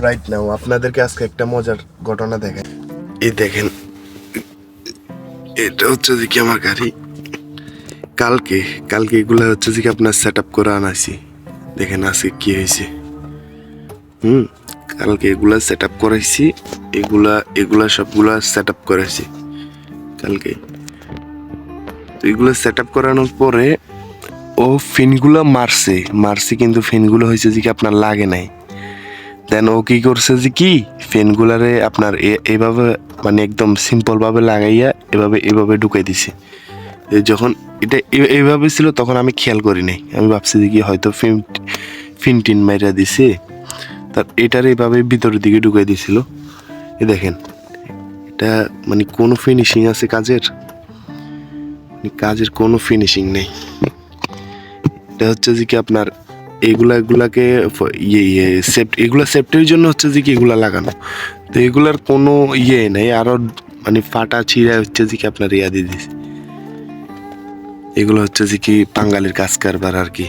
Right now আপনাদেরকে আজকে একটা মজার ঘটনা দেখাই। এই দেখেন, এটা হচ্ছে যে কি আমার গাড়ি। কালকে কালকে এগুলা হচ্ছে যে কি আপনার সেট আপ করে আনাইছি। দেখেন আজকে কি হয়েছে। কালকে এগুলা সেট আপ করাইছি, এগুলা সবগুলা সেট আপ করাইছি কালকে। তো এগুলো সেট আপ করানোর পরে ও ফিনগুলো মারছে কিন্তু ফিনগুলো হয়েছে যে কি আপনার লাগে নাই। দেন ও কি করছে যে কি ফিনগুলারে আপনার এভাবে মানে একদম সিম্পল ভাবে লাগাইয়া এভাবে ঢুকাই দিছে। যখন এটা এইভাবে ছিল তখন আমি খেয়াল করি নাই, আমি ভাবছি যে কি হয়তো ফিনটিন মাইরা দিছে, তার এটার এইভাবে ভিতরের দিকে ঢুকাই দিছিল। এ দেখেন, এটা মানে কোনো ফিনিশিং আছে কাজের? কাজের কোনো ফিনিশিং নেই। এটা হচ্ছে যে কি আপনার এগুলাকে এগুলা সেফটির জন্য হচ্ছে যে কি এগুলা লাগানো, তো এগুলার কোনো নেই। আরো মানে ফাটা ছিঁড়া হচ্ছে যে কি আপনার দিয়ে দিছে। এগুলো হচ্ছে যে কি বাঙালির কাজ কারবার আর কি।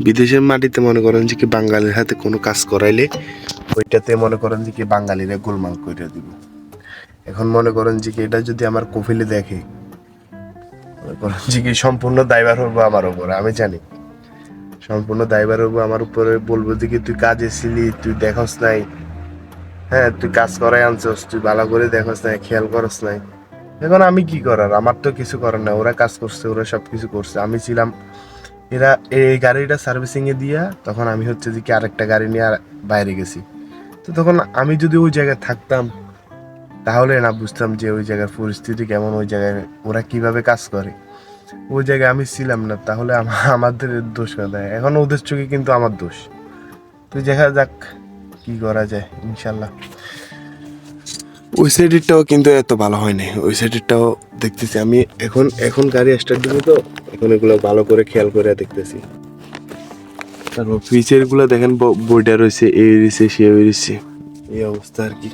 বিদেশের মাটিতে মনে করেন যে কি বাঙালির হাতে কোনো কাজ করাইলে ওইটাতে মনে করেন যে কি বাঙালিরা গোলমাল করে দিব। এখন মনে করেন যে কি এটা যদি আমার কফিলে দেখে, মনে করেন যে কি সম্পূর্ণ দায়ভার হবো আমার উপরে। আমি জানি সম্পূর্ণ দায়ভার হবো আমার উপরে, বলবো যে কি তুই কাজে ছিলি, তুই দেখস নাই, হ্যাঁ তুই কাজ করাই আনছস, তুই ভালো করে দেখস নাই, খেয়াল করস নাই। এখন আমি কি করার, আমার তো কিছু করার না। ওরা কাজ করছে, ওরা সবকিছু করছে, আমি ছিলাম। এরা এই গাড়িটা সার্ভিসিং এ দিয়া তখন আমি হচ্ছে যে কি আরেকটা গাড়ি নিয়ে বাইরে গেছি। তো তখন আমি যদি ওই জায়গায় থাকতাম তাহলে না বুঝতাম যে ওই জায়গার পরিস্থিতি কেমন, ওই জায়গায় ওরা কিভাবে কাজ করে। ওই জায়গায় আমি ছিলাম না, তাহলে আমাদের দোষ কথা। এখন ওদের চোখে কিন্তু আমার দোষ। তো দেখা যাক কি করা যায় ইনশাল্লাহ। ওই সাইডেরটাও কিন্তু এত ভালো হয় নাই, ওই সাইডেরটাও দেখতেছি আমি। এখন গাড়ি স্টার্ট দিব, তো এখন এগুলো ভালো করে খেয়াল করে দেখতেছি। তারপর পিচের গুলো দেখেন বইটা রয়েছে, এই রয়েছে সে রয়েছে, এই অবস্থা আর কি।